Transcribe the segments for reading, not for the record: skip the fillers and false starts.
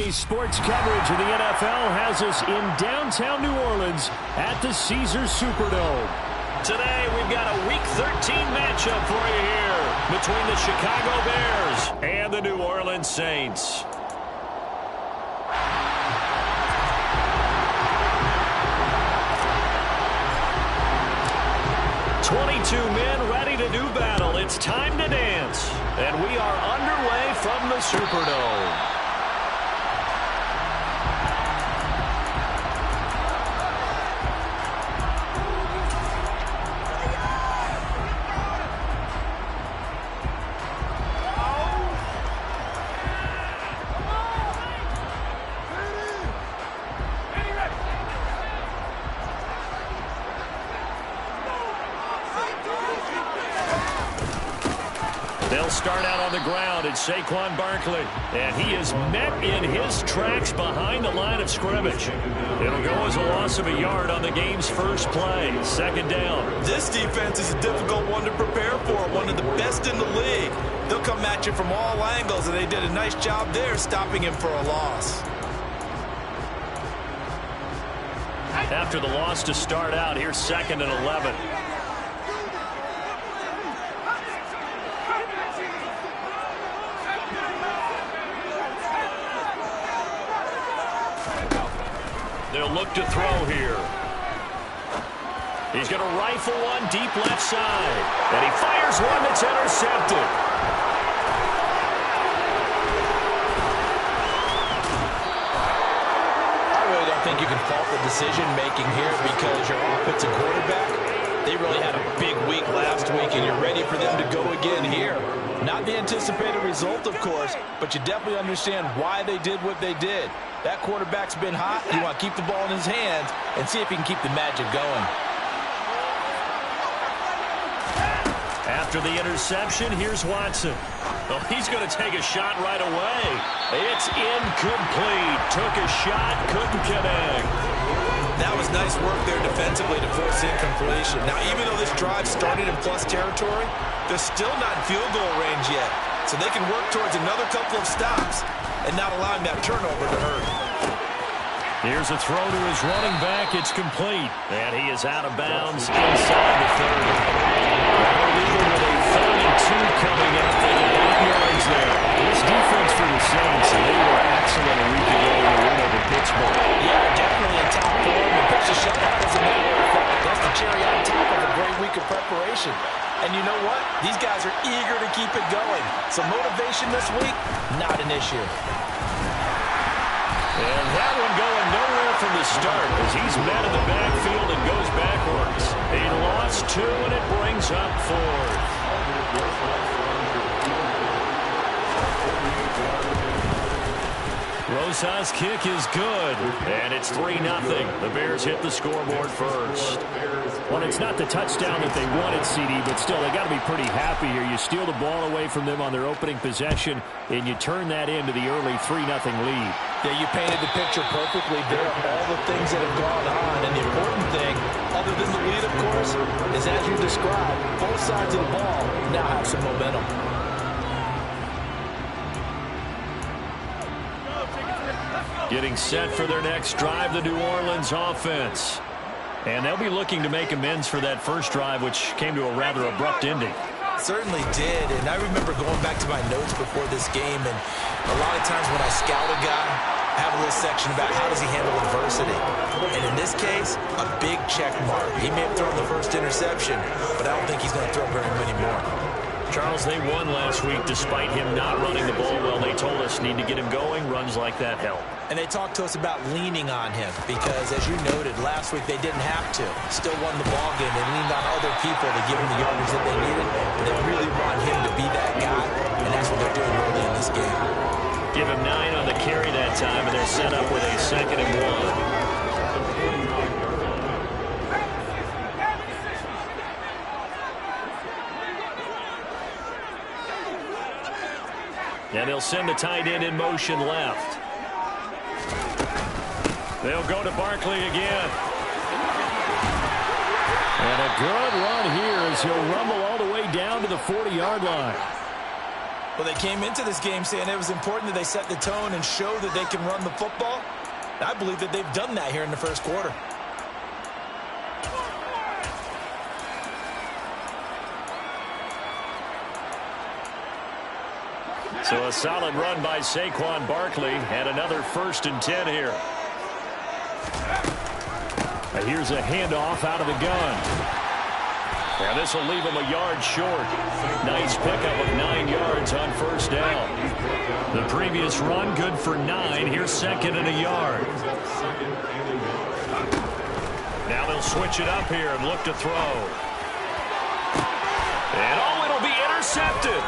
Today's sports coverage of the NFL has us in downtown New Orleans at the Caesars Superdome. Today, we've got a Week 13 matchup for you here between the Chicago Bears and the New Orleans Saints. "22 men ready to do battle. It's time to dance." And we are underway from the Superdome. They'll start out on the ground. It's Saquon Barkley, and he is met in his tracks behind the line of scrimmage. It'll go as a loss of a yard on the game's first play. Second down. This defense is a difficult one to prepare for, one of the best in the league. They'll come at you from all angles, and they did a nice job there stopping him for a loss. After the loss to start out, here's 2nd and 11. They'll look to throw here. He's going to rifle one deep left side. And he fires one that's intercepted. I really don't think you can fault the decision-making here because your offensive quarterback, they really had a big week last week, and you're ready for them to go again here. Not the anticipated result, of course, but you definitely understand why they did what they did. That quarterback's been hot. You want to keep the ball in his hands and see if he can keep the magic going. After the interception, here's Watson. Oh, he's going to take a shot right away. It's incomplete. Took a shot, couldn't connect. That was nice work there defensively to force incompletion. Now, even though this drive started in plus territory, they're still not in field goal range yet. So they can work towards another couple of stops and not allowing that turnover to hurt. Here's a throw to his running back. It's complete. And he is out of bounds inside the 30. Illegal with a 3rd and 2 coming up. They get 8 yards there. This defense for the Saints, they were excellent a week ago in the win over Pittsburgh. Yeah, definitely in top form. And pitched a shutout as a matter of fact. That's the cherry on top of a great week of preparation. And you know what? These guys are eager to keep it going. So motivation this week, not an issue. And that one going nowhere from the start as he's met in the backfield and goes backwards. He lost 2, and it brings up 4th. Rosas' kick is good, and it's 3-0. The Bears hit the scoreboard first. Well, it's not the touchdown that they wanted, CD, but still, they got to be pretty happy here. You steal the ball away from them on their opening possession, and you turn that into the early 3-0 lead. Yeah, you painted the picture perfectly there. All the things that have gone on, and the important thing, other than the lead, of course, is as you described, both sides of the ball now have some momentum. Getting set for their next drive, the New Orleans offense. And they'll be looking to make amends for that first drive, which came to a rather abrupt ending. Certainly did, and I remember going back to my notes before this game, and a lot of times when I scout a guy, I have a little section about how does he handle adversity. And in this case, a big check mark. He may have thrown the first interception, but I don't think he's going to throw very many more. Charles, they won last week despite him not running the ball well. They told us need to get him going. Runs like that help. And they talked to us about leaning on him because, as you noted, last week they didn't have to. Still won the ball game. They leaned on other people to give him the yardage that they needed. But they really want him to be that guy, and that's what they're doing early in this game. Give him 9 on the carry that time, and they're set up with a 2nd and 1. And they'll send the tight end in motion left. They'll go to Barkley again. And a good run here as he'll rumble all the way down to the 40-yard line. Well, they came into this game saying it was important that they set the tone and show that they can run the football. I believe that they've done that here in the first quarter. So a solid run by Saquon Barkley and another 1st and 10 here. Here's a handoff out of the gun. And this will leave him a yard short. Nice pickup of 9 yards on 1st down. The previous run good for 9. Here's 2nd and a yard. Now they'll switch it up here and look to throw. And it'll be intercepted.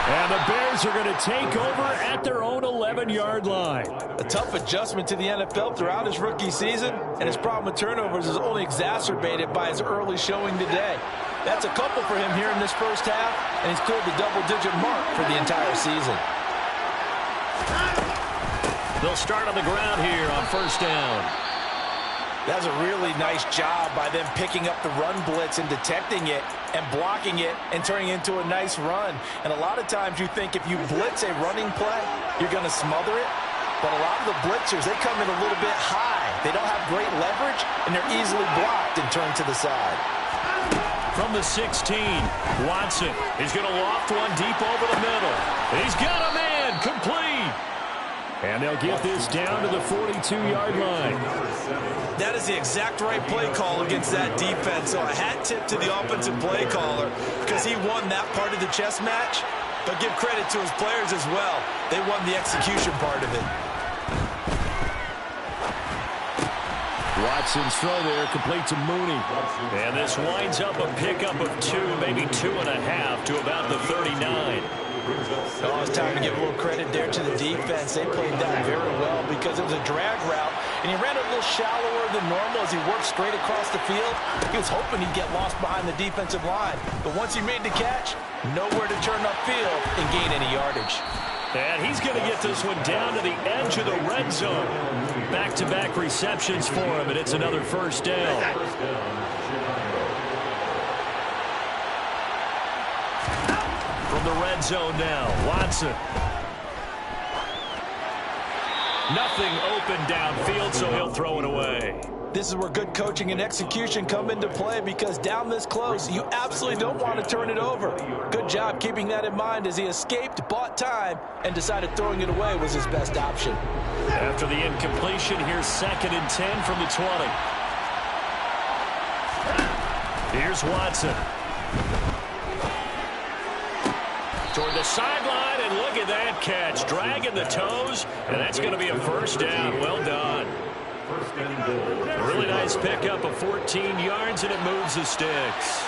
And the Bears are going to take over at their own 11-yard line. A tough adjustment to the NFL throughout his rookie season, and his problem with turnovers is only exacerbated by his early showing today. That's a couple for him here in this first half, and he's cleared the double-digit mark for the entire season. They'll start on the ground here on 1st down. That's a really nice job by them picking up the run blitz and detecting it and blocking it and turning it into a nice run. And a lot of times you think if you blitz a running play, you're going to smother it. But a lot of the blitzers, they come in a little bit high. They don't have great leverage, and they're easily blocked and turned to the side. From the 16, Watson is going to loft one deep over the middle. He's got a man, complete. And they'll get this down to the 42-yard line. That is the exact right play call against that defense. So a hat tip to the offensive play caller because he won that part of the chess match. But give credit to his players as well. They won the execution part of it. Watson's throw there, complete to Mooney. And this winds up a pickup of 2, maybe 2.5 to about the 39. Oh, it's time to give a little credit there to the defense. They played that very well because it was a drag route, and he ran it a little shallower than normal as he worked straight across the field. He was hoping he'd get lost behind the defensive line, but once he made the catch, nowhere to turn upfield and gain any yardage. And he's going to get this one down to the edge of the red zone. Back-to-back receptions for him, and it's another 1st down. From the red zone now, Watson. Nothing open downfield, so he'll throw it away. This is where good coaching and execution come into play because down this close, you absolutely don't want to turn it over. Good job keeping that in mind as he escaped, bought time, and decided throwing it away was his best option. After the incompletion, here's 2nd and 10 from the 20. Here's Watson. Toward the sideline, and look at that catch. Dragging the toes, and that's going to be a 1st down. Well done. A really nice pickup of 14 yards, and it moves the sticks.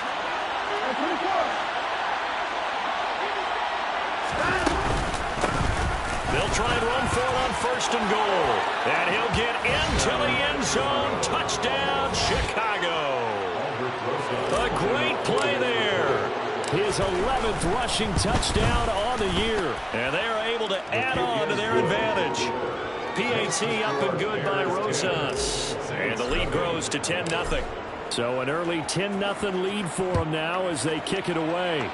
They'll try and run for it on 1st and goal. And he'll get into the end zone. Touchdown, Chicago. A great play there. His 11th rushing touchdown on the year. And they are able to add on to their advantage. PAT up and good by Rosas. And the lead grows to 10-0. So an early 10-0 lead for them now as they kick it away.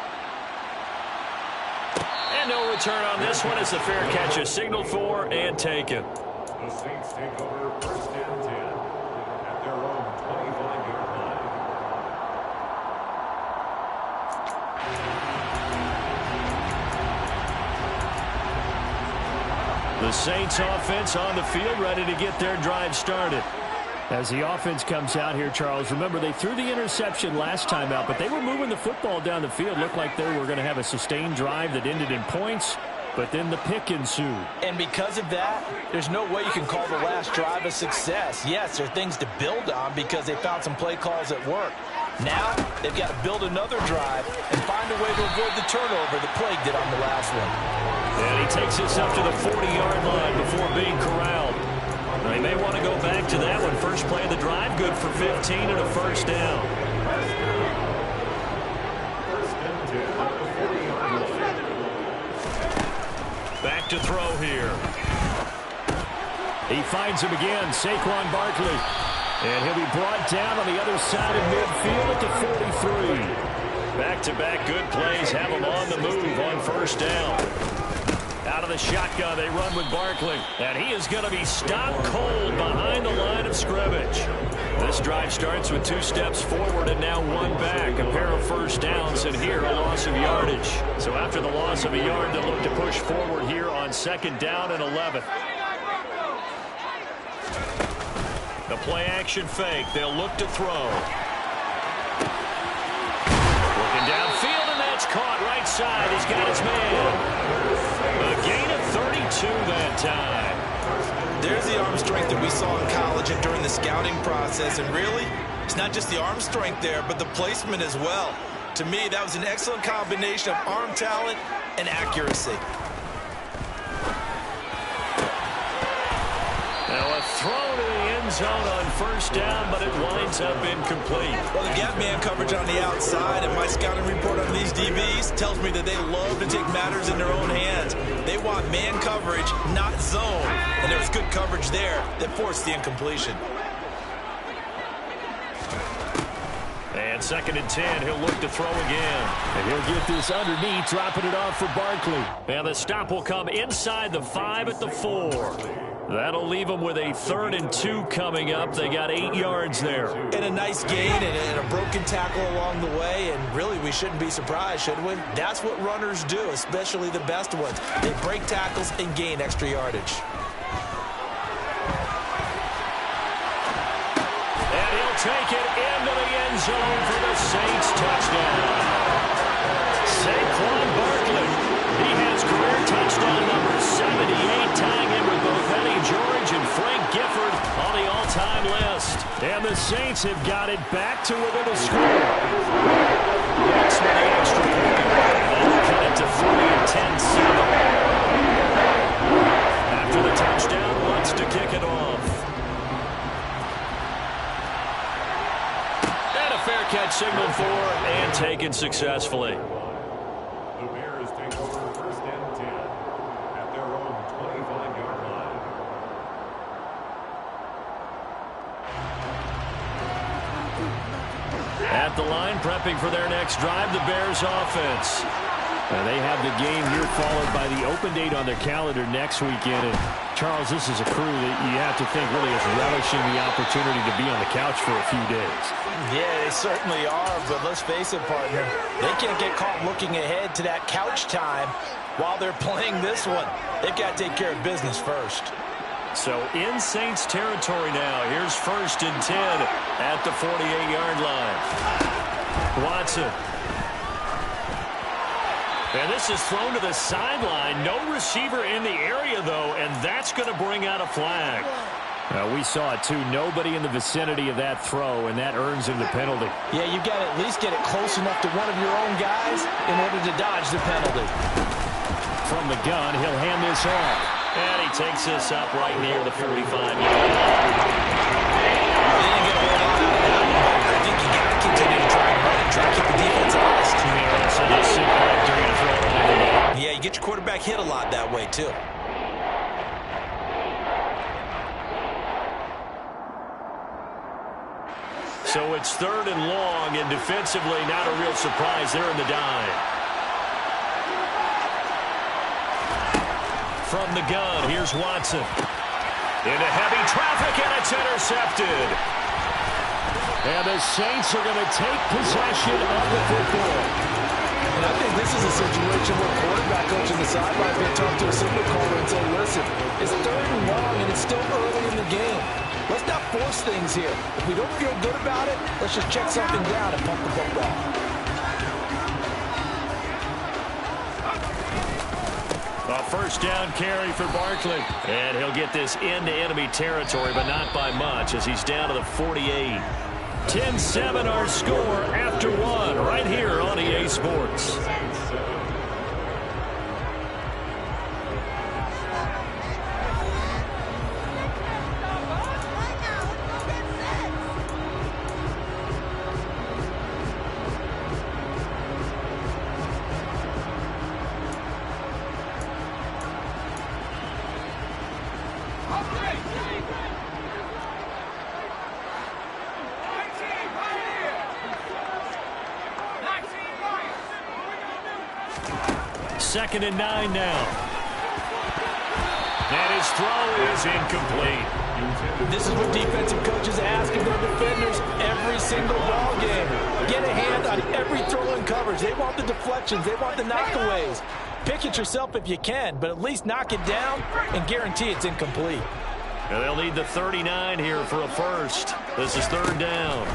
And no return on this one as the fair catch is signaled for and taken. The Saints take over 1st and 10 at their own 25-yard line. The Saints offense on the field, ready to get their drive started. As the offense comes out here, Charles, remember they threw the interception last time out, but they were moving the football down the field. Looked like they were going to have a sustained drive that ended in points, but then the pick ensued. And because of that, there's no way you can call the last drive a success. Yes, there are things to build on because they found some play calls that work. Now, they've got to build another drive and find a way to avoid the turnover that plagued it on the last one. And he takes this up to the 40-yard line before being corralled. They may want to go back to that one. First play of the drive, good for 15 and a 1st down. Back to throw here. He finds him again, Saquon Barkley. And he'll be brought down on the other side of midfield at the 43. Back-to-back good plays have them on the move on first down. Out of the shotgun, they run with Barkley. And he is going to be stopped cold behind the line of scrimmage. This drive starts with 2 steps forward and now 1 back. A pair of first downs, and here a loss of yardage. So after the loss of a yard, they'll look to push forward here on 2nd down and 11. The play-action fake. They'll look to throw. Looking downfield, and that's caught right side. He's got his man. A gain of 32 that time. There's the arm strength that we saw in college and during the scouting process. And really, it's not just the arm strength there, but the placement as well. To me, that was an excellent combination of arm talent and accuracy. Now a throw to the end zone on first down, but it winds up incomplete. Well, the gap man coverage on the outside, and my scouting report on these DBs tells me that they love to take matters in their own hands. They want man coverage, not zone. And there was good coverage there that forced the incompletion. And 2nd and 10, he'll look to throw again. And he'll get this underneath, dropping it off for Barkley. And the stop will come inside the 5 at the 4. That'll leave them with a 3rd and 2 coming up. They got 8 yards there. And a nice gain and a broken tackle along the way. And really, we shouldn't be surprised, should we? That's what runners do, especially the best ones. They break tackles and gain extra yardage. And he'll take it into the end zone for the Saints touchdown. Saquon Barkley. He has career touchdown number 78, tying him with both Eddie George and Frank Gifford on the all-time list. And the Saints have got it back to within a score. That's for the extra point. That'll cut it to 3 and 10-7. After the touchdown, wants to kick it off. And a fair catch signaled for and taken successfully. The Bears take over 1st and 10 at their own 25-yard line. At the line, prepping for their next drive, the Bears offense. And they have the game here followed by the open date on their calendar next weekend. And Charles, this is a crew that you have to think really is relishing the opportunity to be on the couch for a few days. Yeah, they certainly are, but let's face it, partner. They can't get caught looking ahead to that couch time while they're playing this one. They've got to take care of business first. So in Saints territory now. Here's 1st and 10 at the 48-yard line. Watson. And this is thrown to the sideline. No receiver in the area, though, and that's going to bring out a flag. We saw it, too. Nobody in the vicinity of that throw, and that earns him the penalty. Yeah, you've got to at least get it close enough to one of your own guys in order to dodge the penalty. From the gun, he'll hand this off. And he takes this up right near the 45-yard line. They didn't get a whole lot out of that, but I think you got to continue to try and run and try to keep the defense honest. So just sit back during a throw. Yeah, you get your quarterback hit a lot that way, too. So it's 3rd and long, and defensively not a real surprise there in the dive. From the gun, here's Watson. Into heavy traffic, and it's intercepted. And the Saints are going to take possession of the football. And I think this is a situation where quarterback coach on the sideline may talk to a signal caller and say, listen, it's 3rd and long, and it's still early in the game. Let's not force things here. If we don't feel good about it, let's just check something down and pump the football. A 1st down carry for Barkley. And he'll get this into enemy territory, but not by much as he's down to the 48. 10-7 our score after 1 right here on EA Sports. 2nd and 9 now. And his throw is incomplete. This is what defensive coaches ask of their defenders every single ball game. Get a hand on every throw in coverage. They want the deflections. They want the knockaways. Pick it yourself if you can, but at least knock it down and guarantee it's incomplete. And they'll need the 39 here for a first. This is 3rd down.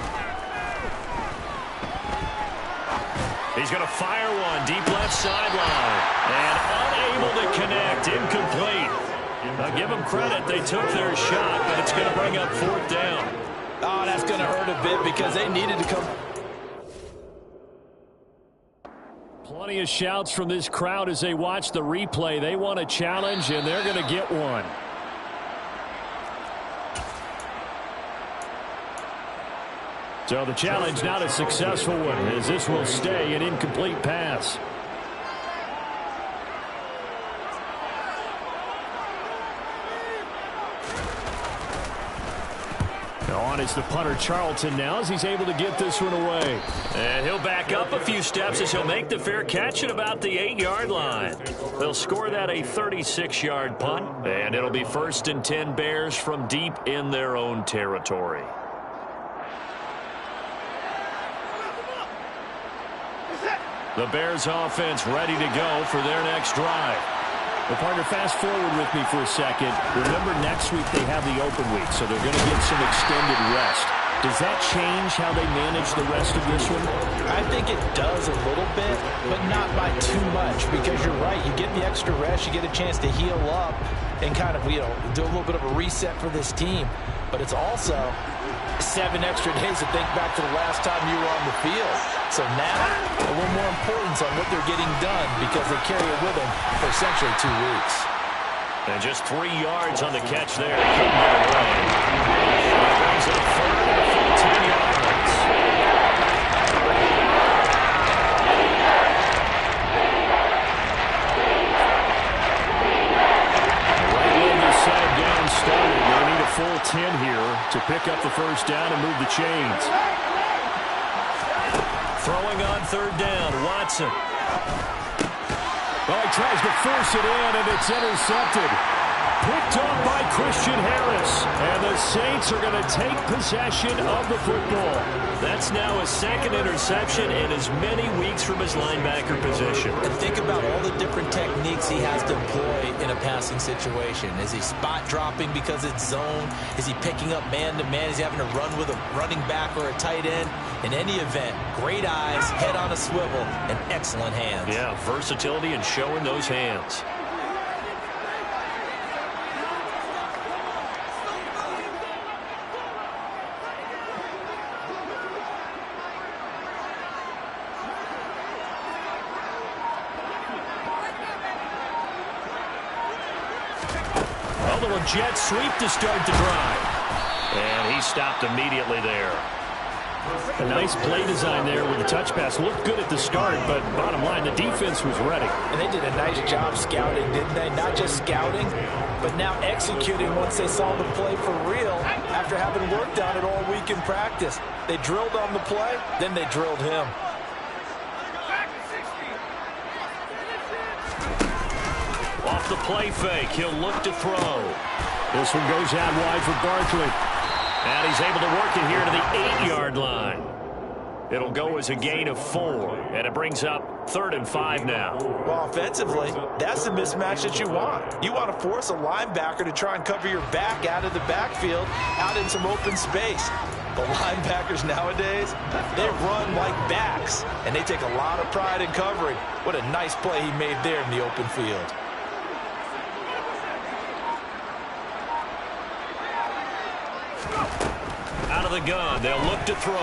He's going to fire one deep left sideline. And unable to connect. Incomplete. Now give them credit. They took their shot, but it's going to bring up 4th down. Oh, that's going to hurt a bit because they needed to come. Plenty of shouts from this crowd as they watch the replay. They want a challenge, and they're going to get one. So the challenge not a successful one, as this will stay an incomplete pass. On is the punter Charlton now as he's able to get this one away. And he'll back up a few steps as he'll make the fair catch at about the 8-yard line. They'll score that a 36-yard punt, and it'll be 1st and 10 Bears from deep in their own territory. The Bears offense ready to go for their next drive. Well, partner, fast forward with me for a second. Remember, next week they have the open week, so they're going to get some extended rest. Does that change how they manage the rest of this one? I think it does a little bit, but not by too much, because you're right. You get the extra rest, you get a chance to heal up and kind of, do a little bit of a reset for this team. But it's also 7 extra days to think back to the last time you were on the field. So now, a little more importance on what they're getting done because they carry it with them for essentially 2 weeks. And just 3 yards on the catch there. Couldn't get away. That brings up 3rd and a full 10 yards. Right when the side down started, they need a full 10 here to pick up the 1st down and move the chains. Throwing on 3rd down, Watson. Well, he tries to force it in, and it's intercepted. Picked up by Christian Harris. And the Saints are going to take possession of the football. That's now his 2nd interception in as many weeks from his linebacker position. And think about all the different techniques he has to employ in a passing situation. Is he spot dropping because it's zone? Is he picking up man-to-man? Is he having to run with a running back or a tight end? In any event, great eyes, head on a swivel, and excellent hands. Yeah, versatility and showing those hands. A little jet sweep to start the drive. And he stopped immediately there. A nice play design there with the touch pass. Looked good at the start, but bottom line, the defense was ready. And they did a nice job scouting, didn't they? Not just scouting, but now executing once they saw the play for real after having worked on it all week in practice. They drilled on the play, then they drilled him. Off the play fake, he'll look to throw. This one goes out wide for Barkley. And he's able to work it here to the 8-yard line. It'll go as a gain of 4, and it brings up 3rd and 5 now. Well, offensively, that's the mismatch that you want. You want to force a linebacker to try and cover your back out of the backfield, out in some open space. The linebackers nowadays, they run like backs, and they take a lot of pride in covering. What a nice play he made there in the open field. Out of the gun, they'll look to throw.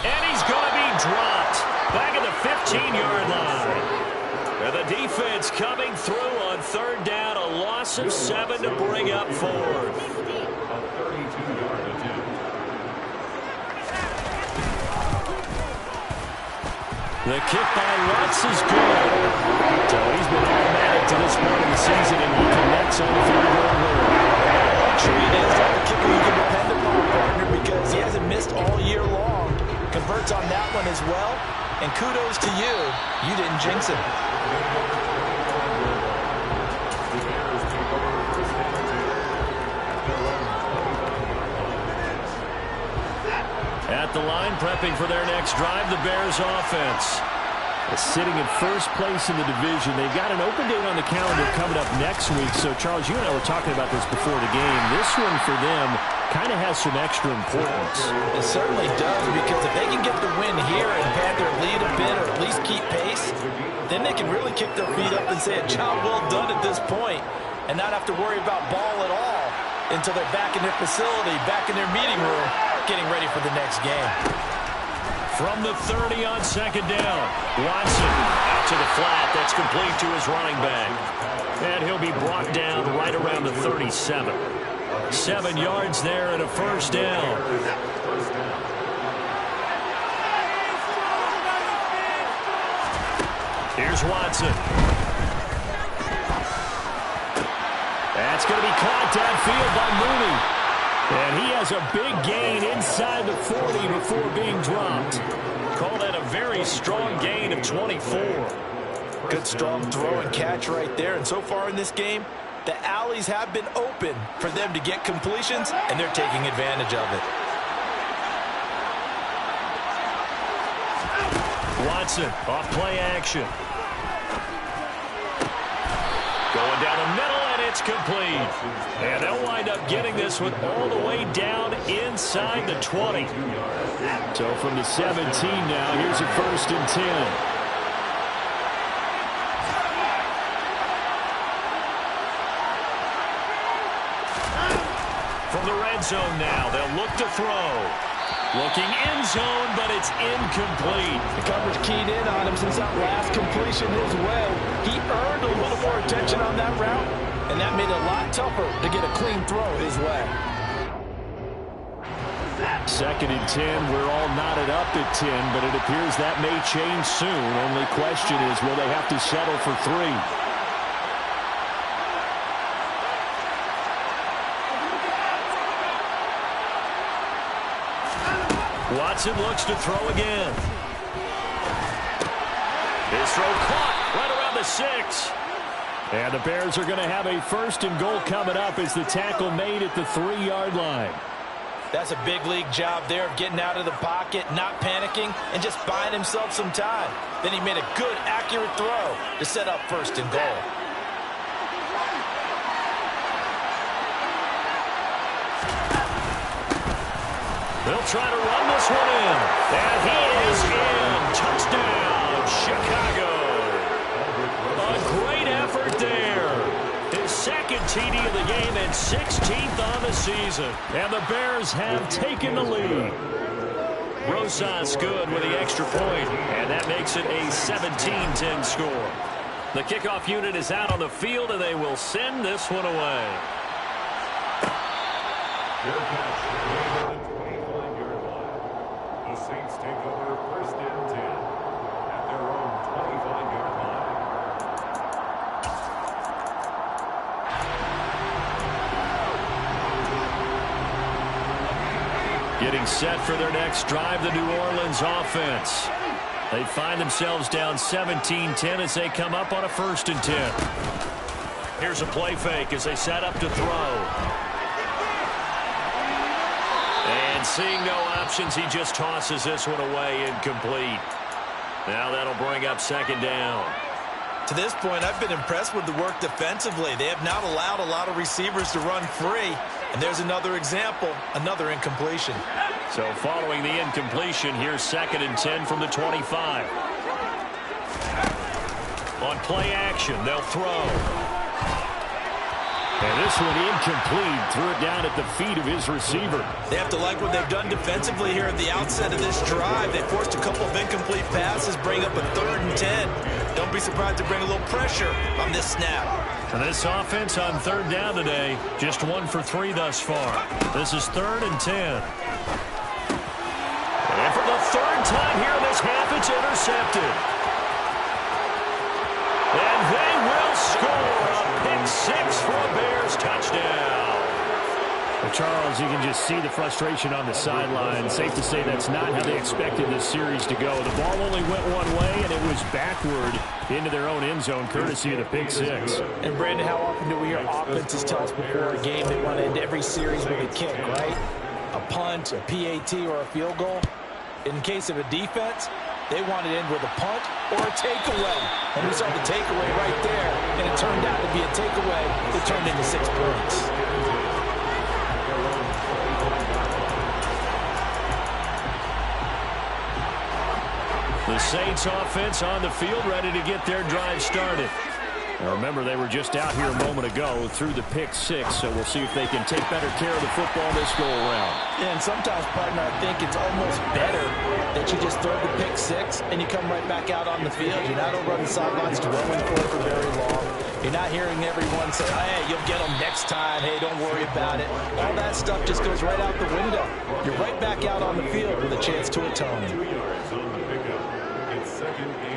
And he's going to be dropped back at the 15-yard line. And the defense coming through on 3rd down, a loss of 7 to bring up 4th. The kick by Lutz is good. So he's been automatic to this point of the season, and he connects on the 3rd down. Sure he is like a kicker you can depend upon, partner, because he hasn't missed all year long. Converts on that one as well. And kudos to you. You didn't jinx it. At the line, prepping for their next drive, the Bears offense. Sitting in first place in the division. They've got an open date on the calendar coming up next week. So, Charles, you and I were talking about this before the game. This one for them kind of has some extra importance. It certainly does, because if they can get the win here and pad their lead a bit, or at least keep pace, then they can really kick their feet up and say a job well done at this point, and not have to worry about ball at all until they're back in their facility, back in their meeting room, getting ready for the next game. From the 30 on second down, Watson out to the flat. That's complete to his running back. And he'll be brought down right around the 37. 7 yards there and a first down. Here's Watson. That's going to be caught downfield by Mooney. And he has a big gain inside the 40 before being dropped. Call that a very strong gain of 24. Good strong throw and catch right there. And so far in this game, the alleys have been open for them to get completions, and they're taking advantage of it. Watson off play action. Going down the middle, and it's complete. And they'll wind up getting this one all the way down inside the 20. So from the 17 now, here's a 1st and 10. From the red zone now, they'll look to throw. Looking end zone, but it's incomplete. The coverage keyed in on him since that last completion his way. He earned a little more attention on that route, and that made it a lot tougher to get a clean throw his way. 2nd and 10. We're all knotted up at 10, but it appears that may change soon. Only question is, will they have to settle for 3? Watson looks to throw again. His throw caught right around the 6. And the Bears are going to have a 1st and goal coming up as the tackle made at the 3-yard line. That's a big league job there of getting out of the pocket, not panicking, and just buying himself some time. Then he made a good, accurate throw to set up 1st and goal. They'll try to run this one in. And he is in. Touchdown, Chicago. A great effort there. His 2nd TD of the game and 16th on the season. And the Bears have taken the lead. Rosas good with the extra point, and that makes it a 17-10 score. The kickoff unit is out on the field, and they will send this one away. The Saints take over 1st and 10 at their own 25-yard line. Getting set for their next drive, the New Orleans offense. They find themselves down 17-10 as they come up on a 1st and 10. Here's a play fake as they set up to throw. And seeing no options, he just tosses this one away, incomplete. Now that'll bring up 2nd down. To this point, I've been impressed with the work defensively. They have not allowed a lot of receivers to run free. And there's another example, another incompletion. So following the incompletion, here's 2nd and 10 from the 25. On play action, they'll throw. And this one incomplete. Threw it down at the feet of his receiver. They have to like what they've done defensively here at the outset of this drive. They forced a couple of incomplete passes, bring up a 3rd and 10. Don't be surprised to bring a little pressure on this snap. And this offense on 3rd down today, just 1 for 3 thus far. This is 3rd and 10. And for the 3rd time here in this half, it's intercepted. And they will score a pick 6 for a Bears touchdown. Well, Charles, you can just see the frustration on the sideline. Safe to say that's not how they expected this series to go. The ball only went one way, and it was backward into their own end zone, courtesy of the pick six. And, Brandon, how often do we hear offenses tell us before a game they want to end every series with a kick, right? A punt, a PAT, or a field goal. In case of a defense, they want to end with a punt or a takeaway. And we saw the takeaway right there, and it turned out to be a takeaway that turned into 6 points. The Saints offense on the field, ready to get their drive started. Now remember, they were just out here a moment ago through the pick six, so we'll see if they can take better care of the football this go-around. Yeah, and sometimes, partner, I think it's almost better that you just throw the pick six and you come right back out on the field. You're not over on the sidelines dwelling for very long. You're not hearing everyone say, hey, you'll get them next time. Hey, don't worry about it. All that stuff just goes right out the window. You're right back out on the field with a chance to atone. 2 yards on the pickup. It's 2nd and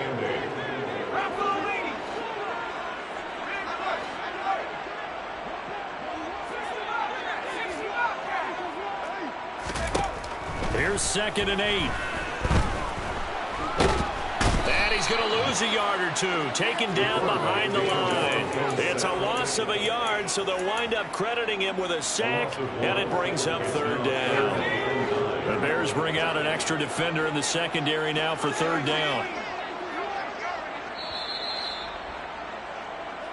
8. Here's 2nd and 8. And he's going to lose a yard or two. Taken down behind the line. It's a loss of a yard, so they'll wind up crediting him with a sack, and it brings up 3rd down. The Bears bring out an extra defender in the secondary now for 3rd down.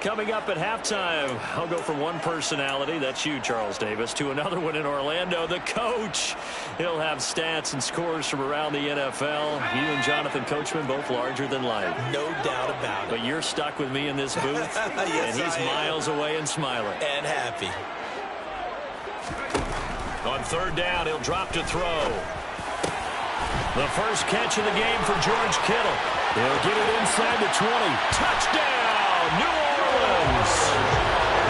Coming up at halftime, I'll go from one personality, that's you, Charles Davis, to another one in Orlando, the coach. He'll have stats and scores from around the NFL. You and Jonathan Coachman, both larger than life. No doubt about it. But you're stuck with me in this booth, Yes, and he's miles away and smiling. And happy. On 3rd down, he'll drop to throw. The first catch of the game for George Kittle. He'll get it inside the 20. Touchdown, New Orleans!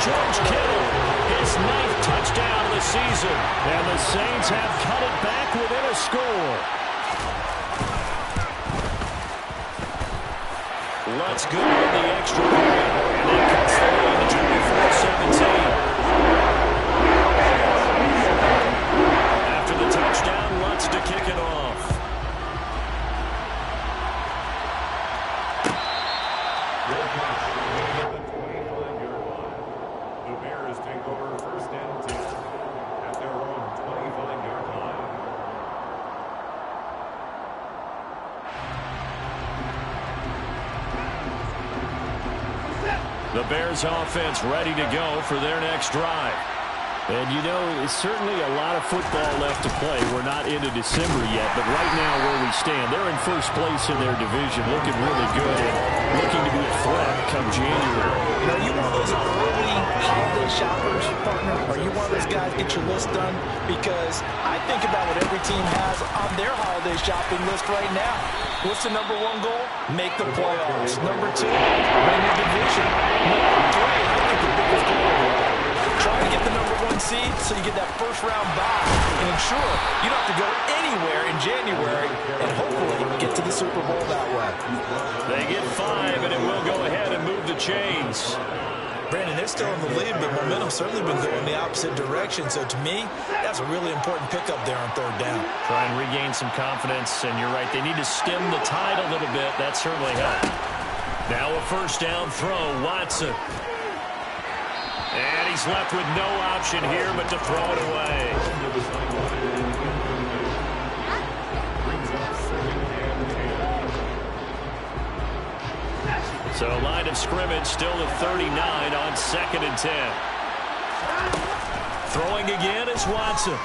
George Kittle, his 9th touchdown of the season. And the Saints have cut it back within a score. Let's go with the extra point. And that cuts the lead to 24-17. After the touchdown, Lutz to kick it off. The Bears take over 1st and 10 at their own 25-yard line. The Bears offense ready to go for their next drive. And, you know, it's certainly a lot of football left to play. We're not into December yet, but right now where we stand, they're in first place in their division, looking really good and looking to be a threat come January. Are you one of those early holiday shoppers, partner? Are you one of those guys get your list done? Because I think about what every team has on their holiday shopping list right now. What's the number 1 goal? Make the playoffs. Number 2, win your division. Number 3, I think the biggest goal, try to get the number 1 seed so you get that first-round bye and ensure you don't have to go anywhere in January and hopefully get to the Super Bowl that way. They get 5, and it will go ahead and move the chains. Brandon, they're still in the lead, but momentum's certainly been going the opposite direction. So to me, that's a really important pickup there on 3rd down. Try and regain some confidence, and you're right, they need to stem the tide a little bit. That certainly helped. Now a 1st down throw, Watson. And he's left with no option here but to throw it away. So line of scrimmage still at 39 on 2nd and 10. Throwing again is Watson.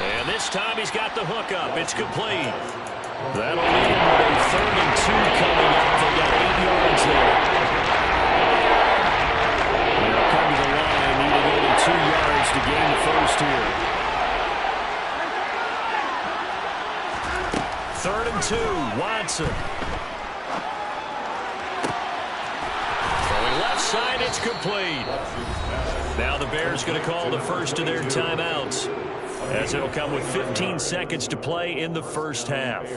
And this time he's got the hook up. It's complete. That'll lead him with a 3rd and 2 coming up. They got 8 yards there. They'll come to the line, needing only 2 yards to gain the first here. 3rd and 2, Watson. Throwing left side, it's complete. Now the Bears going to call the first of their timeouts, as it'll come with 15 seconds to play in the first half.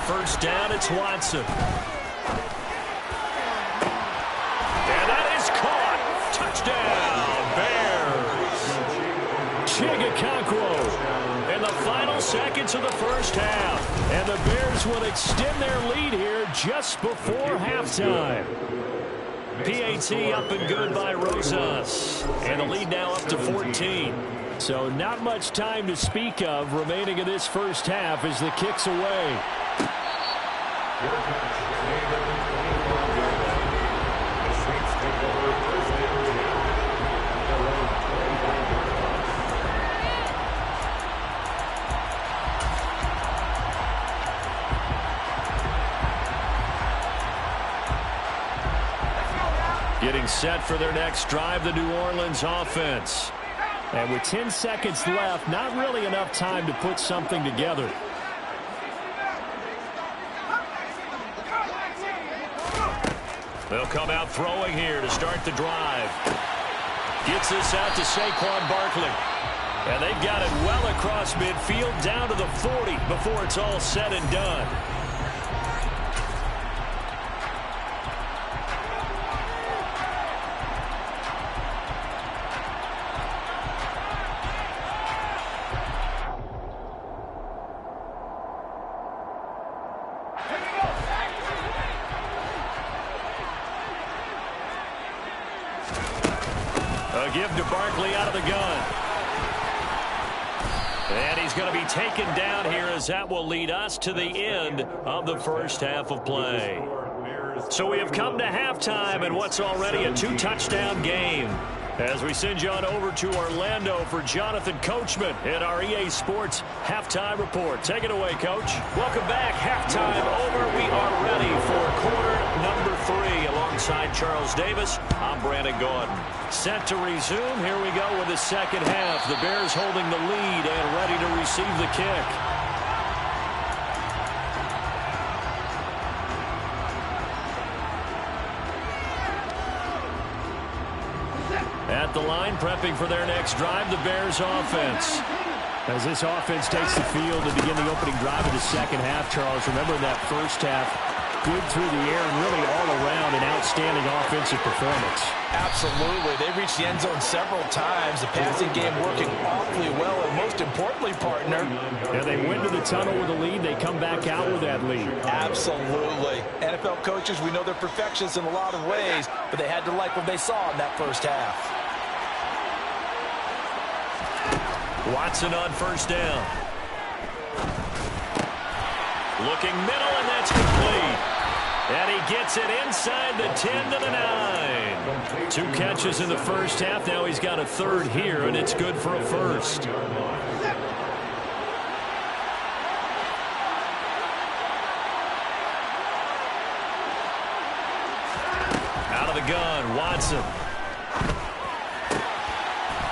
first down, it's Watson. And that is caught. Touchdown, Bears. Chigakonkwo in the final seconds of the first half. And the Bears will extend their lead here just before halftime. PAT up and good by Rosas. And the lead now up to 14. So not much time to speak of remaining in this first half as the kick's away. Getting set for their next drive, the New Orleans offense. And with 10 seconds left, not really enough time to put something together. They'll come out throwing here to start the drive. Gets this out to Saquon Barkley. And they've got it well across midfield down to the 40 before it's all said and done. A give to Barkley out of the gun. And he's going to be taken down here as that will lead us to the end of the first half of play. So we have come to halftime in what's already a 2-touchdown game. As we send you on over to Orlando for Jonathan Coachman in our EA Sports Halftime Report. Take it away, Coach. Welcome back. Halftime over. We are ready for quarter number 3. Alongside Charles Davis, I'm Brandon Gordon. Set to resume. Here we go with the second half. The Bears holding the lead and ready to receive the kick. At the line, prepping for their next drive, the Bears offense. As this offense takes the field to begin the opening drive of the second half, Charles, remember that first half, good through the air and really all around an outstanding offensive performance. Absolutely. They reached the end zone several times. The passing game working awfully well, and most importantly, partner. Yeah, they went to the tunnel with a lead. They come back out with that lead. Absolutely. NFL coaches, we know they're perfectionists in a lot of ways, but they had to like what they saw in that first half. Watson on first down. Looking middle, and that's complete. And he gets it inside the 10 to the 9. 2 catches in the first half. Now he's got a third here, and it's good for a first. Out of the gun, Watson.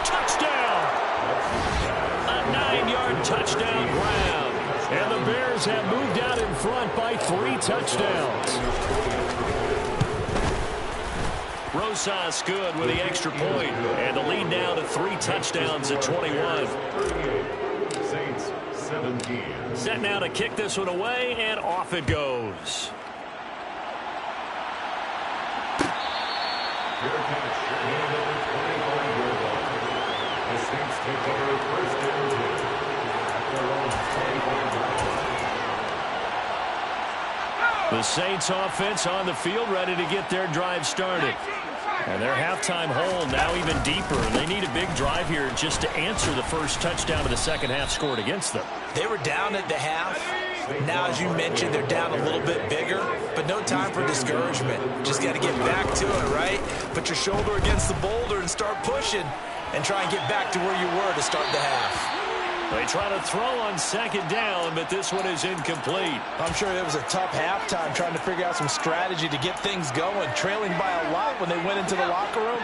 Touchdown! A 9-yard touchdown grab. And the Bears have moved out in front by 3 touchdowns. Rosas good with the extra point. And the lead now to 3 touchdowns at 21. Saints 17. Set now to kick this one away, and off it goes. Fair catch. And over 25-yard line. The Saints take over first and 10 at their own 25-yard line. The Saints offense on the field ready to get their drive started. And their halftime hole now even deeper. They need a big drive here just to answer the first touchdown of the second half scored against them. They were down at the half. Now, as you mentioned, they're down a little bit bigger, but no time for discouragement. Just got to get back to it, right? Put your shoulder against the boulder and start pushing and try and get back to where you were to start the half. They try to throw on second down, but this one is incomplete. I'm sure it was a tough halftime trying to figure out some strategy to get things going, trailing by a lot when they went into the locker room.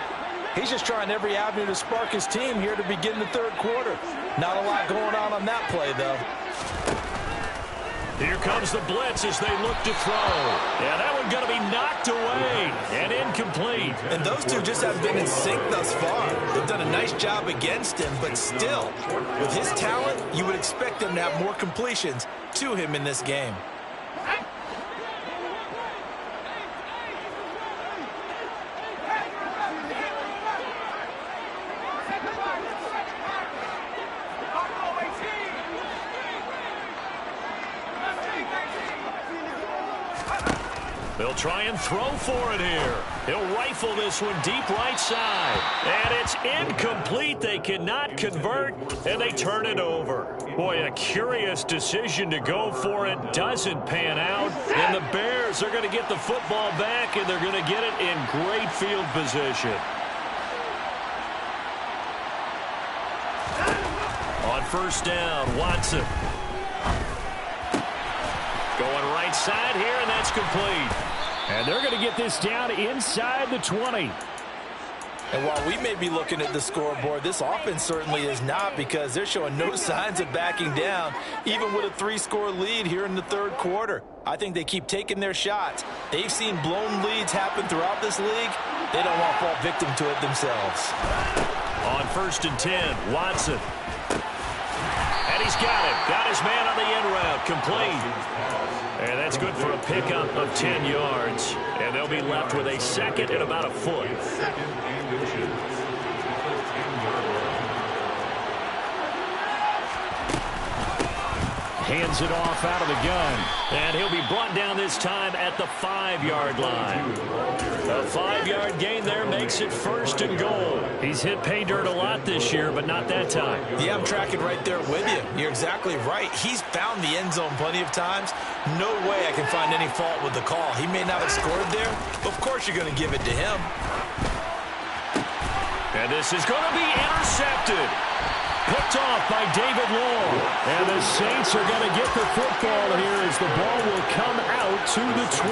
He's just trying every avenue to spark his team here to begin the third quarter. Not a lot going on that play, though. Here comes the blitz as they look to throw. Yeah, that one going to be knocked away and incomplete. And those two just have been in sync thus far. They've done a nice job against him, but still, with his talent, you would expect them to have more completions to him in this game. He'll try and throw for it here. He'll rifle this one deep right side. And it's incomplete. They cannot convert, and they turn it over. Boy, a curious decision to go for it. Doesn't pan out. And the Bears are going to get the football back, and they're going to get it in great field position. On first down, Watson. Going right side here, and that's complete. And they're going to get this down inside the 20. And while we may be looking at the scoreboard, this offense certainly is not, because they're showing no signs of backing down, even with a 3-score lead here in the third quarter. I think they keep taking their shots. They've seen blown leads happen throughout this league. They don't want to fall victim to it themselves. On first and 10, Watson. And he's got it. Got his man on the end route. Complete. And that's good for a pickup of 10 yards. And they'll be left with a second and about a foot. Hands it off out of the gun. And he'll be brought down this time at the 5-yard line. A 5-yard gain there makes it first and goal. He's hit pay dirt a lot this year, but not that time. Yeah, I'm tracking right there with you. You're exactly right. He's found the end zone plenty of times. No way I can find any fault with the call. He may not have scored there, but of course you're going to give it to him. And this is going to be intercepted. Picked off by David Long. And the Saints are going to get the football here as the ball will come out to the 20.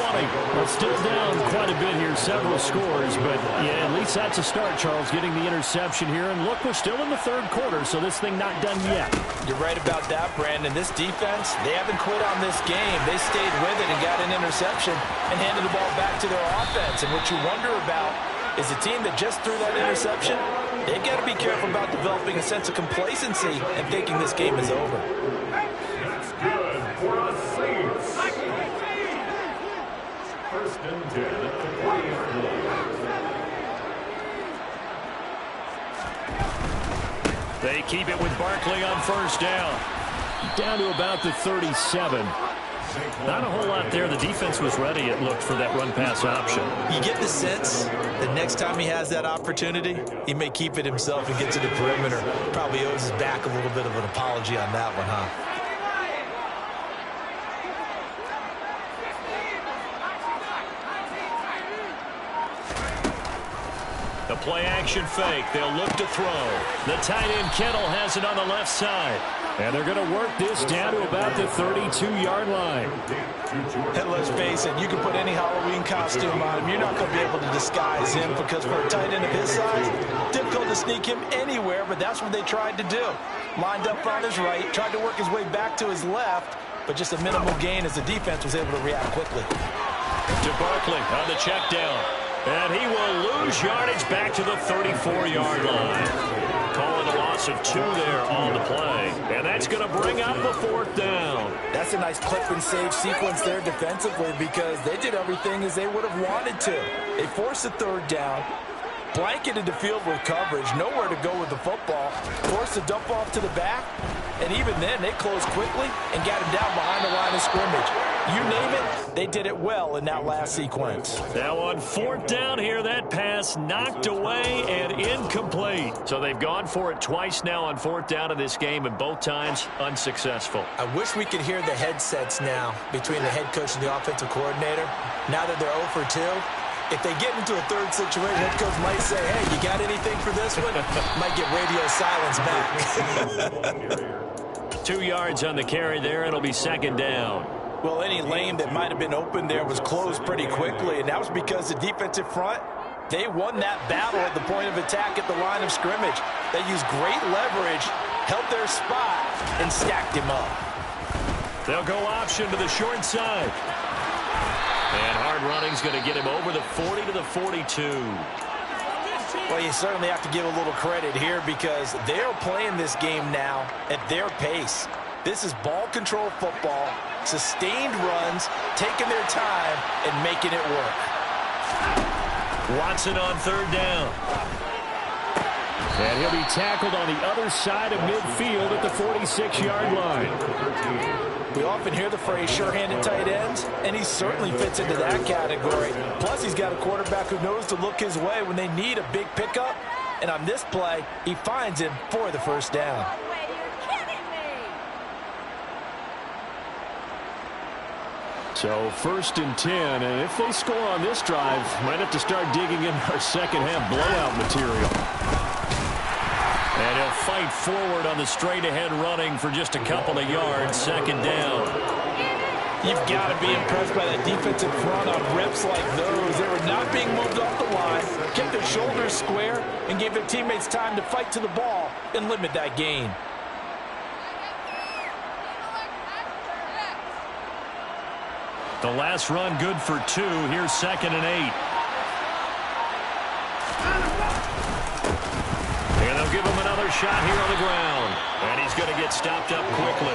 Well, still down quite a bit here, several scores. But, yeah, at least that's a start, Charles, getting the interception here. And, look, we're still in the third quarter, so this thing not done yet. You're right about that, Brandon. This defense, they haven't quit on this game. They stayed with it and got an interception and handed the ball back to their offense. And what you wonder about is a team that just threw that interception, they've got to be careful about developing a sense of complacency and thinking this game is over. That's good for the Saints. First and 10 at the 20th line. They keep it with Barkley on first down. Down to about the 37. Not a whole lot there. The defense was ready, it looked, for that run-pass option. You get the sense that next time he has that opportunity, he may keep it himself and get to the perimeter. Probably owes his back a little bit of an apology on that one, huh? The play-action fake. They'll look to throw. The tight end, Kittle, has it on the left side. And they're going to work this down to about the 32-yard line. And let's face it, you can put any Halloween costume on him. You're not going to be able to disguise him, because for a tight end of his size, difficult to sneak him anywhere, but that's what they tried to do. Lined up on his right, tried to work his way back to his left, but just a minimal gain as the defense was able to react quickly. To Barkley on the check down. And he will lose yardage back to the 34-yard line. Calling a loss of 2 there on the play. And that's going to bring up a 4th down. That's a nice clip and save sequence there defensively, because they did everything as they would have wanted to. They forced the 3rd down, blanketed the field with coverage, nowhere to go with the football, forced the dump off to the back, and even then they closed quickly and got him down behind the line of scrimmage. You name it, they did it well in that last sequence. Now on 4th down here, that pass knocked away and incomplete. So they've gone for it twice now on 4th down in this game, and both times unsuccessful. I wish we could hear the headsets now between the head coach and the offensive coordinator. Now that they're 0 for 2, if they get into a 3rd situation, head coach might say, hey, you got anything for this one? Might get radio silence back. 2 yards on the carry there. It'll be 2nd down. Well, any lane that might have been open there was closed pretty quickly, and that was because the defensive front, they won that battle at the point of attack at the line of scrimmage. They used great leverage, held their spot, and stacked him up. They'll go option to the short side. And hard running's going to get him over the 40 to the 42. Well, you certainly have to give a little credit here, because they're playing this game now at their pace. This is ball control football, sustained runs, taking their time, and making it work. Watson on 3rd down. And he'll be tackled on the other side of midfield at the 46-yard line. We often hear the phrase sure-handed tight ends, and he certainly fits into that category. Plus, he's got a quarterback who knows to look his way when they need a big pickup. And on this play, he finds him for the first down. So 1st and 10, and if they score on this drive, might have to start digging in our second-half blowout material. And he'll fight forward on the straight-ahead running for just a couple of yards, 2nd down. You've got to be impressed by that defensive front on reps like those. They were not being moved off the line, kept their shoulders square, and gave their teammates time to fight to the ball and limit that gain. The last run good for 2. Here's 2nd and 8. And they'll give him another shot here on the ground. And he's going to get stopped up quickly.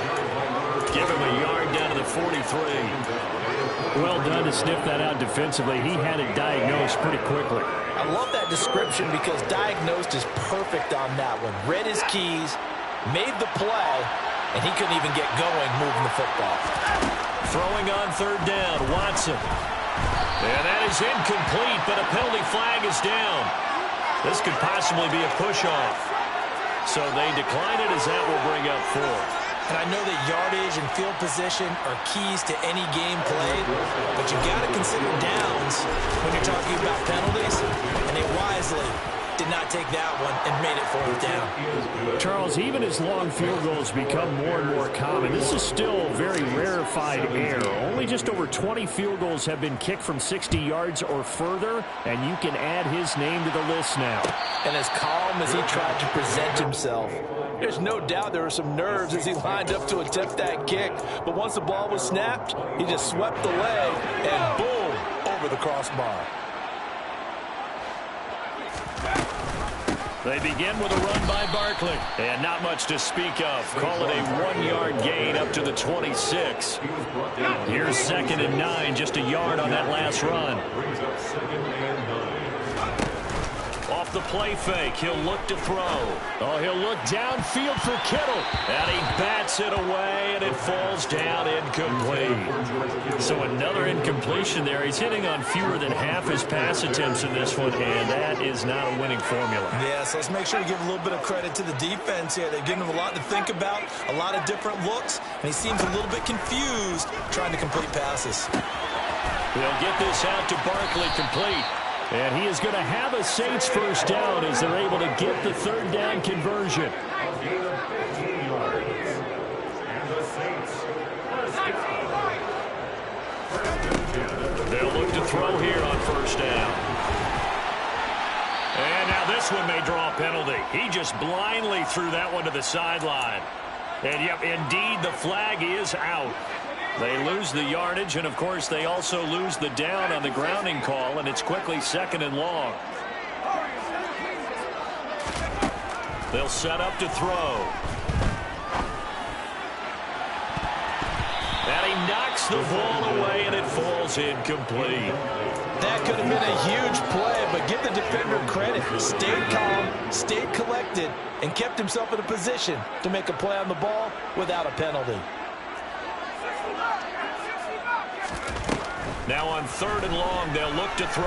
Give him a yard down to the 43. Well done to sniff that out defensively. He had it diagnosed pretty quickly. I love that description because diagnosed is perfect on that one. Read his keys, made the play, and he couldn't even get going moving the football. Throwing on 3rd down, Watson. And that is incomplete, but a penalty flag is down. This could possibly be a push-off. So they decline it as that will bring up 4th. And I know that yardage and field position are keys to any game played, but you've got to consider downs when you're talking about penalties, and they wisely did not take that one and made it 4th down. Charles, even as long field goals become more and more common, this is still very rarefied air. Only just over 20 field goals have been kicked from 60 yards or further, and you can add his name to the list now. And as calm as he tried to present himself, there's no doubt there were some nerves as he lined up to attempt that kick. But once the ball was snapped, he just swept the leg and boom, over the crossbar. They begin with a run by Barkley. And not much to speak of. Call it a 1-yard gain up to the 26. Here's 2nd and 9, just a yard on that last run. Off the play fake, he'll look to throw. Oh, he'll look downfield for Kittle. And he bats it away, and it falls down incomplete. So another incompletion there. He's hitting on fewer than half his pass attempts in this one, and that is not a winning formula. Yeah, so let's make sure to give a little bit of credit to the defense here. They've given him a lot to think about, a lot of different looks, and he seems a little bit confused trying to complete passes. They'll get this out to Barkley complete. And he is going to have a Saints first down as they're able to get the 3rd down conversion. A gain of 15 yards. And the Saints first down. They'll look to throw here on 1st down. And now this one may draw a penalty. He just blindly threw that one to the sideline. And, yep, indeed, the flag is out. They lose the yardage, and, of course, they also lose the down on the grounding call, and it's quickly 2nd and long. They'll set up to throw. And he knocks the ball away, and it falls incomplete. That could have been a huge play, but give the defender credit. Stayed calm, stayed collected, and kept himself in a position to make a play on the ball without a penalty. Now on 3rd and long, they'll look to throw.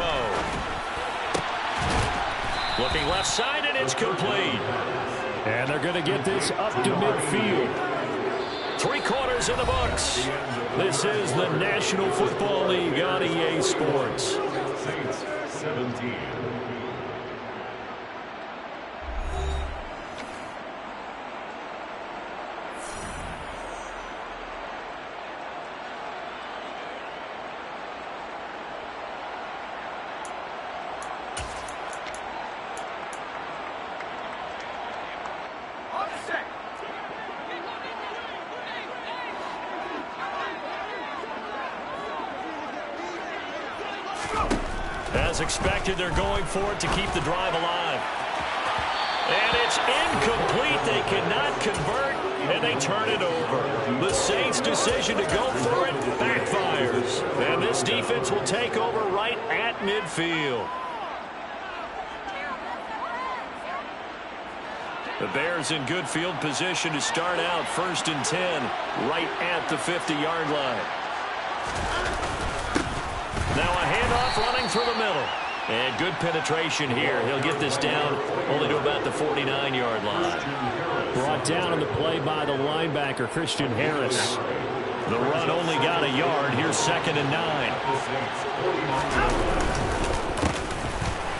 Looking left side, and it's complete. And they're going to get this up to midfield. 3 quarters in the books. This is the National Football League on EA Sports. Saints 17. As expected, they're going for it to keep the drive alive. And it's incomplete. They cannot convert, and they turn it over. The Saints' decision to go for it backfires. And this defense will take over right at midfield. The Bears in good field position to start out 1st and 10 right at the 50-yard line. Now a handoff running through the middle. And good penetration here. He'll get this down only to about the 49-yard line. Brought down on the play by the linebacker, Christian Harris. The run only got a yard. Here's 2nd and 9.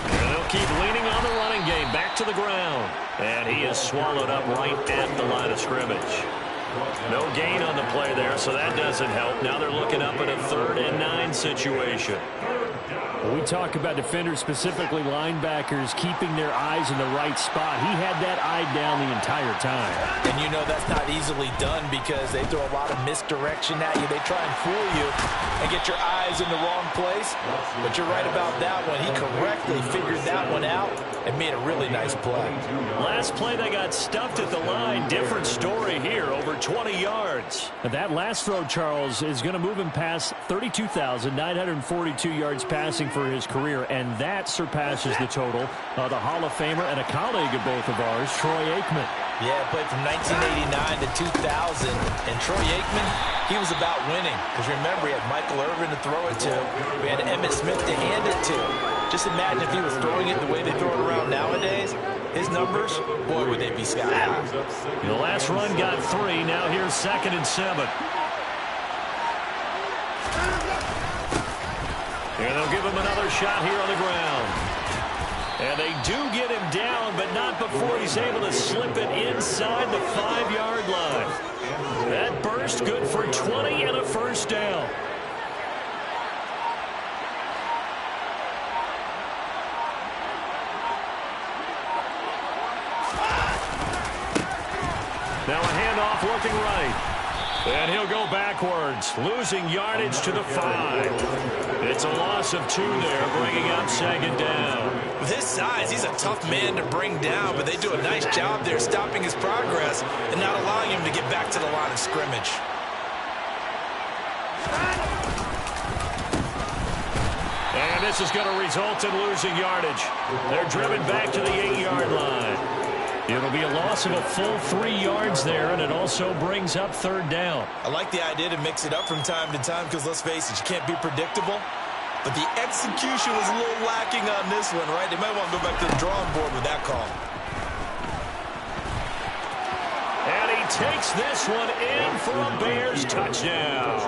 And they'll keep leaning on the running game. Back to the ground. And he is swallowed up right at the line of scrimmage. No gain on the play there, so that doesn't help. Now they're looking up at a 3rd and 9 situation. We talk about defenders, specifically linebackers, keeping their eyes in the right spot. He had that eye down the entire time. And you know that's not easily done because they throw a lot of misdirection at you. They try and fool you and get your eyes in the wrong place. But you're right about that one. He correctly figured that one out and made a really nice play. Last play, they got stuffed at the line. Different story here, over 20 yards. And that last throw, Charles, is going to move him past 32,942 yards passing for his career, and that surpasses the total of the Hall of Famer and a colleague of both of ours, Troy Aikman. Yeah, played from 1989 to 2000, and Troy Aikman, he was about winning. Because remember, he had Michael Irvin to throw it to. We had Emmitt Smith to hand it to. Just imagine if he was throwing it the way they throw it around nowadays. His numbers, boy, would they be sky high. The last run got 3. Now here's 2nd and 7. And they'll give him another shot here on the ground. And they do get him down, but not before he's able to slip it inside the 5-yard line. That burst good for 20 and a 1st down. Now a handoff looking right. And he'll go backwards, losing yardage to the 5. It's a loss of 2 there, bringing up 2nd down. With his size, he's a tough man to bring down, but they do a nice job there stopping his progress and not allowing him to get back to the line of scrimmage. And this is going to result in losing yardage. They're driven back to the 8-yard line. It'll be a loss of a full 3 yards there, and it also brings up 3rd down. I like the idea to mix it up from time to time because, let's face it, you can't be predictable. But the execution was a little lacking on this one, right? They might want to go back to the drawing board with that call. And he takes this one in for a Bears touchdown.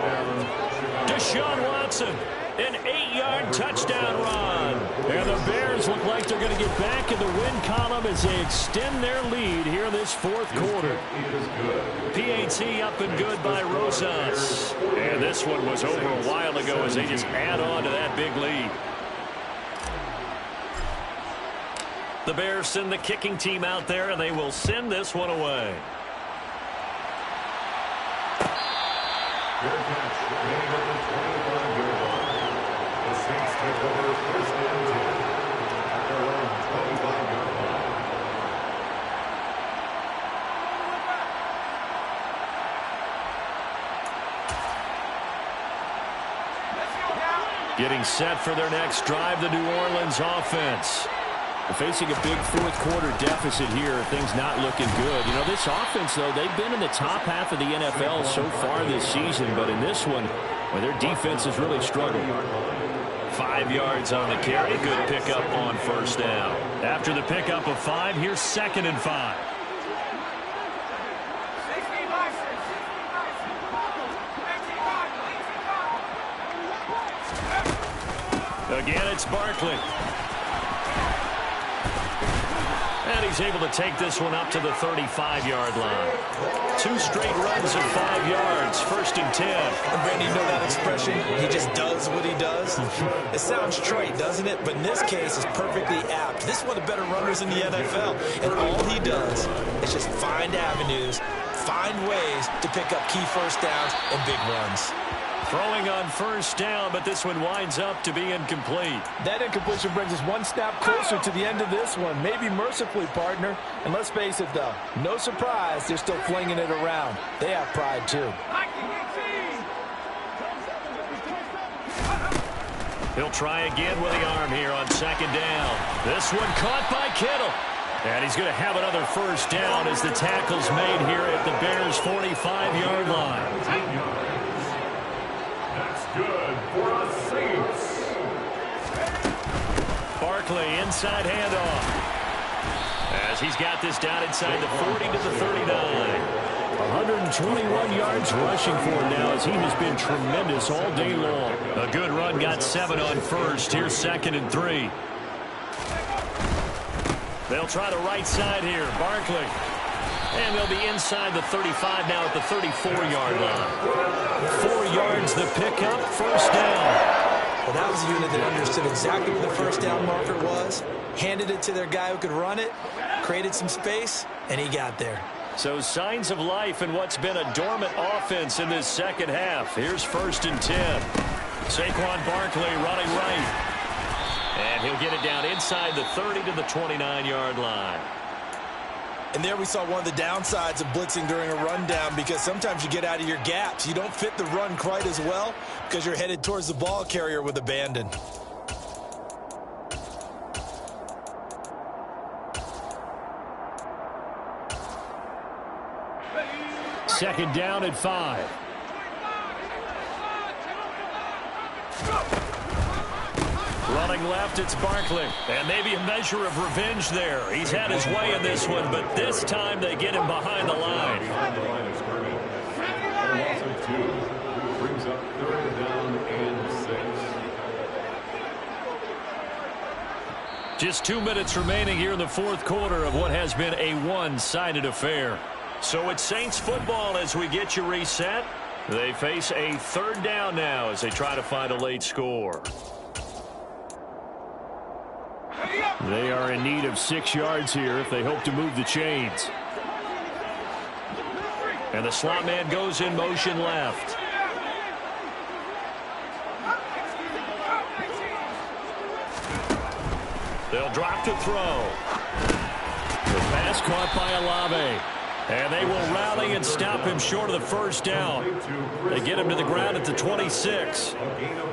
Deshaun Watson, an 8-yard touchdown run. And the Bears look like they're going to get back in the win column as they extend their lead here in this 4th quarter. PAT up and good by Rosas. And this one was over a while ago as they just add on to that big lead. The Bears send the kicking team out there, and they will send this one away. Good catch. Getting up the 25-yard line. The Saints take over 1st and 10 at their own 25-yard line. Getting set for their next drive, the New Orleans offense. Facing a big 4th quarter deficit here, things not looking good. You know, this offense, though, they've been in the top half of the NFL so far this season, but in this one, well, their defense has really struggled. 5 yards on the carry. Good pickup on 1st down. After the pickup of 5, here's 2nd and 5. Again, it's Barkley. And he's able to take this one up to the 35-yard line. 2 straight runs of 5 yards, 1st and 10. And Brandon, you know that expression? He just does what he does. It sounds trite, doesn't it? But in this case, it's perfectly apt. This is one of the better runners in the NFL. And all he does is just find avenues, find ways to pick up key 1st downs and big runs. Throwing on 1st down, but this one winds up to be incomplete. That incompletion brings us one snap closer to the end of this one. Maybe mercifully, partner. And let's face it, though, no surprise, they're still flinging it around. They have pride, too. He'll try again with the arm here on 2nd down. This one caught by Kittle. And he's going to have another first down as the tackle's made here at the Bears' 45-yard line. 10 yards. That's good for a Saints. Barkley inside handoff. As he's got this down inside the 40 to the 39. 121 yards rushing for him now as he has been tremendous all day long. A good run, got 7 on first. Here's 2nd and 3. They'll try the right side here. Barkley. And they'll be inside the 35 now at the 34-yard line. 4 yards the pickup, first down. Well, that was a unit that understood exactly where the first down marker was, handed it to their guy who could run it, created some space, and he got there. So signs of life in what's been a dormant offense in this second half. Here's 1st and 10. Saquon Barkley running right. And he'll get it down inside the 30 to the 29-yard line. And there we saw one of the downsides of blitzing during a rundown, because sometimes you get out of your gaps. You don't fit the run quite as well because you're headed towards the ball carrier with abandon. Second down at 5. Running left, it's Barkley. And maybe a measure of revenge there. He's had his way in this one, but this time they get him behind the line. The line of scrimmage. A loss of 2. Brings up 3rd down and 6. Just 2 minutes remaining here in the 4th quarter of what has been a one-sided affair. So it's Saints football as we get you reset. They face a 3rd down now as they try to find a late score. They are in need of 6 yards here if they hope to move the chains. And the slot man goes in motion left. They'll drop to throw. The pass caught by Olave. And they will rally and stop him short of the first down. They get him to the ground at the 26.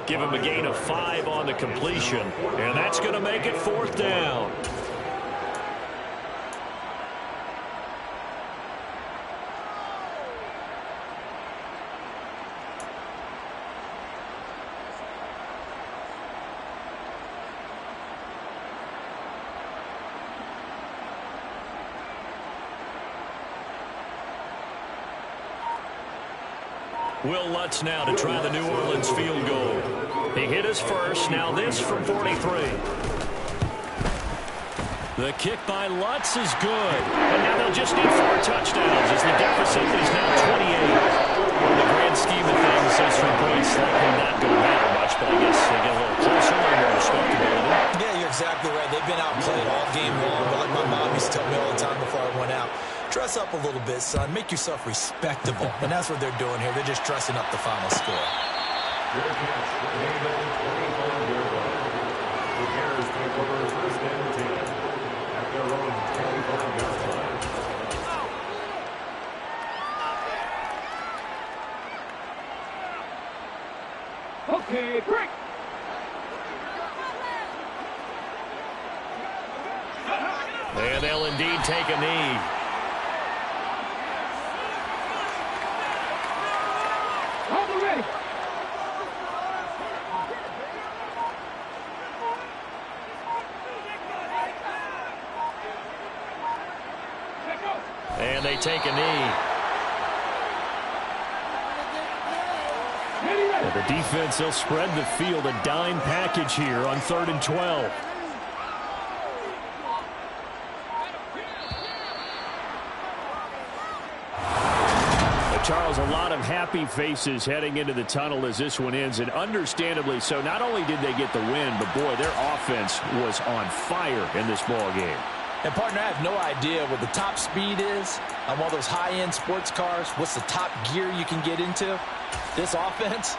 Give him a gain of 5 on the completion. And that's going to make it 4th down. Will Lutz now to try the New Orleans field goal. He hit his first. Now this from 43. The kick by Lutz is good. And now they'll just need 4 touchdowns as the deficit is now 28. In the grand scheme of things, those 3 points likely not going to matter much, but I guess they get a little closer and more respectability. Yeah, you're exactly right. They've been outplayed all game long, but like my mom used to tell me all the time before I went out, dress up a little bit, son. Make yourself respectable. And that's what they're doing here. They're just dressing up the final score. Good catch. Made on the 25-yard line. The Bears take over 1st and 10 at their own 25-yard line. Okay, break. And they'll indeed take a knee. Ready. And they take a knee. And the defense, they'll spread the field, a dime package here on 3rd and 12. Charles, a lot of happy faces heading into the tunnel as this one ends, and understandably so. Not only did they get the win, but boy, their offense was on fire in this ball game. And, partner, I have no idea what the top speed is on one of those high-end sports cars. What's the top gear you can get into? This offense,